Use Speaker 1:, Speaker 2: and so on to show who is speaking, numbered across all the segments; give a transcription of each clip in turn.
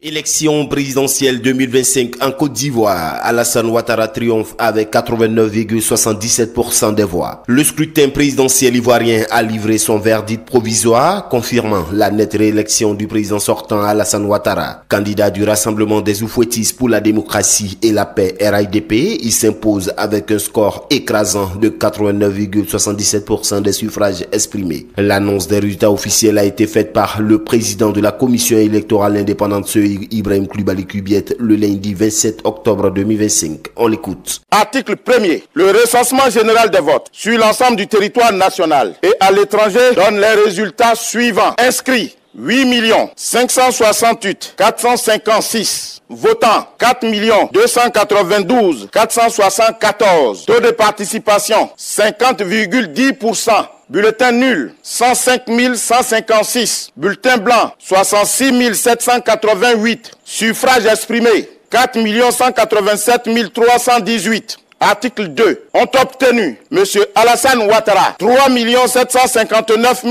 Speaker 1: Élection présidentielle 2025 en Côte d'Ivoire. Alassane Ouattara triomphe avec 89,77% des voix. Le scrutin présidentiel ivoirien a livré son verdict provisoire, confirmant la nette réélection du président sortant Alassane Ouattara. Candidat du Rassemblement des Oufouettistes pour la démocratie et la paix RAIDP, il s'impose avec un score écrasant de 89,77% des suffrages exprimés. L'annonce des résultats officiels a été faite par le président de la commission électorale indépendante Ibrahim Koulibaly Kubiet le lundi 27 octobre 2025. On l'écoute.
Speaker 2: Article 1er. Le recensement général des votes sur l'ensemble du territoire national et à l'étranger donne les résultats suivants. Inscrits 8 568 456. Votants 4 292 474. Taux de participation 50,10%. Bulletin nul 105 156. Bulletin blanc 66 788. Suffrage exprimé 4 187 318. Article 2. Ont obtenu M. Alassane Ouattara 3 759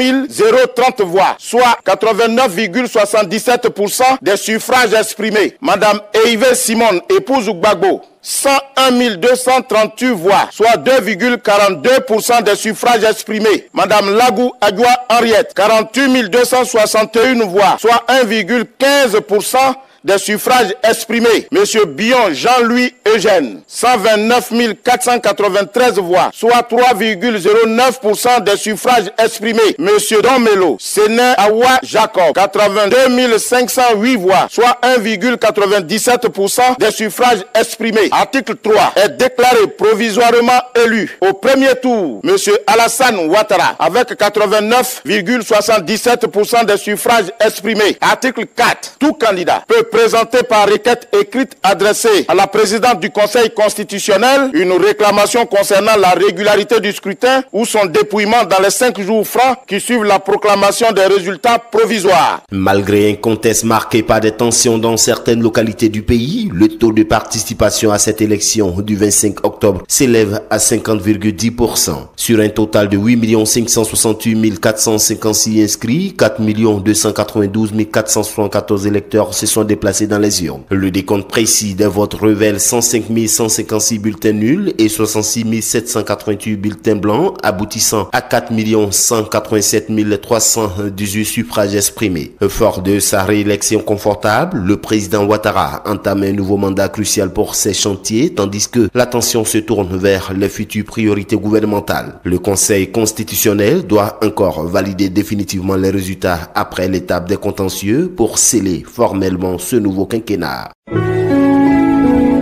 Speaker 2: 030 voix, soit 89,77% des suffrages exprimés. Madame Eive Simone, épouse Gbagbo, 101 238 voix, soit 2,42% des suffrages exprimés. Madame Lagou Adjoua Henriette, 48 261 voix, soit 1,15% des suffrages exprimés. Monsieur Bion Jean-Louis Eugène, 129 493 voix, soit 3,09% des suffrages exprimés. Monsieur Domelo Séné Awa Jacob, 82 508 voix, soit 1,97% des suffrages exprimés. Article 3. Est déclaré provisoirement élu au premier tour Monsieur Alassane Ouattara avec 89,77% des suffrages exprimés. Article 4. Tout candidat peut présenter par requête écrite adressée à la présidente du Conseil constitutionnel une réclamation concernant la régularité du scrutin ou son dépouillement dans les 5 jours francs qui suivent la proclamation des résultats provisoires.
Speaker 1: Malgré un contexte marqué par des tensions dans certaines localités du pays, le taux de participation à cette élection du 25 octobre s'élève à 50,10%. Sur un total de 8 568 456 inscrits, 4 292 474 électeurs se sont déplacés dans les urnes. Le décompte précis des votes révèle 105 156 bulletins nuls et 66 788 bulletins blancs, aboutissant à 4 187 318 suffrages exprimés. Fort de sa réélection confortable, le président Ouattara entame un nouveau mandat crucial pour ses chantiers, tandis que l'attention se tourne vers les futures priorités gouvernementales. Le Conseil constitutionnel doit encore valider définitivement les résultats après l'étape des contentieux pour sceller formellement ce nouveau quinquennat.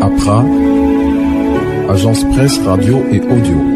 Speaker 3: APRA, Agence Presse, Radio et Audio.